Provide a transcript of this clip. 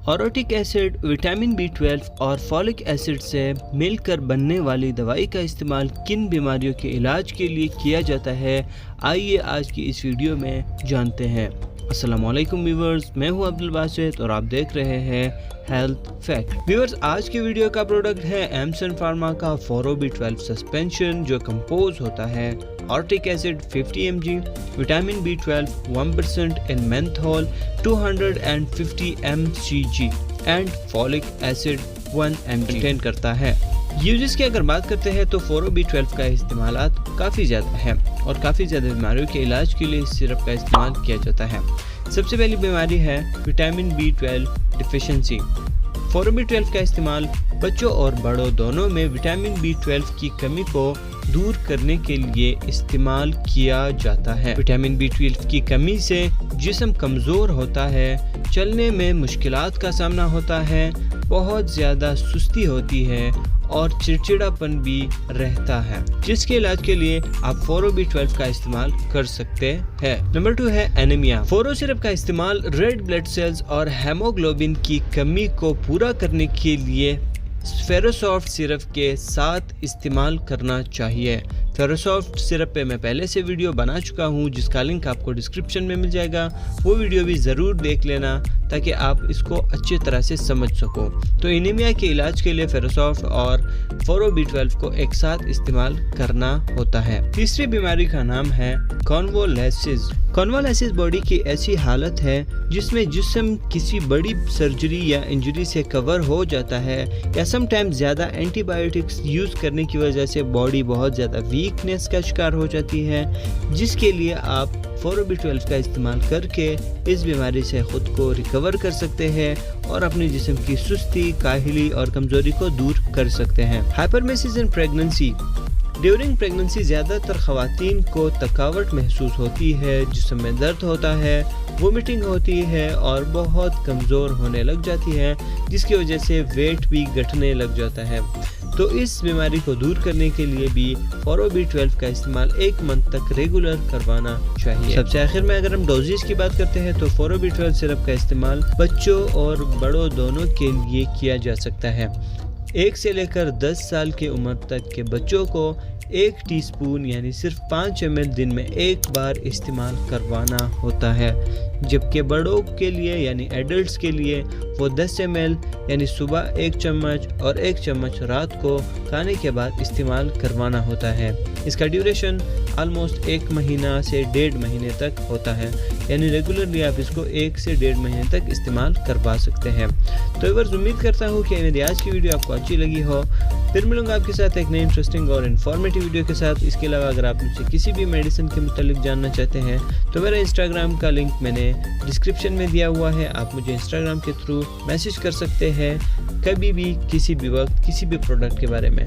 Orotic acid vitamin B12 और folic acid से मिलकर बनने वाली दवाई का इस्तेमाल किन बीमारियों के इलाज के लिए किया जाता है, आइए आज की इस वीडियो में जानते हैं। अस्सलामुअलैकुम व्यूअर्स, मैं हूं अब्दुल बासित और आप देख रहे हैं हेल्थ फैक्ट। व्यूअर्स, आज के वीडियो का प्रोडक्ट है एमसन फार्मा का फोरो-B12 सस्पेंशन, जो कंपोज होता है orotic acid 50 mg, vitamin B12 1% in menthol 250 mcg and folic acid 1 mg contain करता है। यूजेस की अगर बात करते हैं तो फोरो-B12 का इस्तेमाल काफ़ी ज़्यादा है और काफ़ी ज़्यादा बीमारियों के इलाज के लिए इस सिरप का इस्तेमाल किया जाता है। सबसे पहली बीमारी है विटामिन B12 डिफिशिएंसी। फोरो-B12 का इस्तेमाल बच्चों और बड़ों दोनों में विटामिन B12 की कमी को दूर करने के लिए इस्तेमाल किया जाता है। विटामिन B12 की कमी से जिस्म कमज़ोर होता है, चलने में मुश्किलात का सामना होता है, बहुत ज़्यादा सुस्ती होती है और चिड़चिड़ापन भी रहता है, जिसके इलाज के लिए आप फोरो-B12 का इस्तेमाल कर सकते हैं। नंबर 2 है एनीमिया। फोरो सिरप का इस्तेमाल रेड ब्लड सेल्स और हेमोग्लोबिन की कमी को पूरा करने के लिए फेरोसॉफ्ट सिरप के साथ इस्तेमाल करना चाहिए। फेरोसॉफ्ट सिरप पे मैं पहले से वीडियो बना चुका हूँ, जिसका लिंक आपको डिस्क्रिप्शन में मिल जाएगा। वो वीडियो भी ज़रूर देख लेना ताकि आप इसको अच्छी तरह से समझ सको। तो एनीमिया के इलाज के लिए फेरोसॉफ्ट और फोरो-B12 को एक साथ इस्तेमाल करना होता है। तीसरी बीमारी का नाम है कॉन्वालेसिस। कॉन्वालेसिस बॉडी की ऐसी हालत है जिसमें जिस्म किसी बड़ी सर्जरी या इंजरी से कवर हो जाता है या समटाइम्स ज़्यादा एंटीबायोटिक्स यूज़ करने की वजह से बॉडी बहुत ज़्यादा वीकनेस का शिकार हो जाती है, जिसके लिए आप फोरो-B12 का इस्तेमाल करके इस बीमारी से ख़ुद को रिकवर कर सकते हैं और अपने जिस्म की सुस्ती, काहिली और कमज़ोरी को दूर कर सकते हैं। Hyperemesis in pregnancy. During pregnancy ज़्यादातर ख़वातीन को थकावट महसूस होती है, जिस्म में दर्द होता है, वोमिटिंग होती है और बहुत कमज़ोर होने लग जाती है, जिसकी वजह से वेट भी घटने लग जाता है। तो इस बीमारी को दूर करने के लिए भी फोरो-B12 का इस्तेमाल 1 मंथ तक रेगुलर करवाना चाहिए। सबसे आखिर में अगर हम डोजेज की बात करते हैं तो फोरो-B12 सिरप का इस्तेमाल बच्चों और बड़ों दोनों के लिए किया जा सकता है। 1 से लेकर 10 साल की उम्र तक के बच्चों को 1 टीस्पून यानी सिर्फ 5 ml दिन में 1 बार इस्तेमाल करवाना होता है, जबकि बड़ों के लिए यानी एडल्ट्स के लिए वो 10 ml यानी सुबह 1 चम्मच और 1 चम्मच रात को खाने के बाद इस्तेमाल करवाना होता है। इसका ड्यूरेशन ऑलमोस्ट 1 महीना से 1.5 महीने तक होता है, यानी रेगुलरली आप इसको 1 से 1.5 महीने तक इस्तेमाल करवा सकते हैं। तो व्यूअर्स, उम्मीद करता हूँ कि मेरी आज की वीडियो आपको अच्छी लगी हो। फिर मिलूंगा आपके साथ एक नई इंटरेस्टिंग और इन्फॉर्मेटिव वीडियो के साथ। इसके अलावा अगर आप मुझसे किसी भी मेडिसिन के मुतालिक जानना चाहते हैं तो मेरा इंस्टाग्राम का लिंक मैंने डिस्क्रिप्शन में दिया हुआ है। आप मुझे इंस्टाग्राम के थ्रू मैसेज कर सकते हैं कभी भी, किसी भी वक्त, किसी भी प्रोडक्ट के बारे में।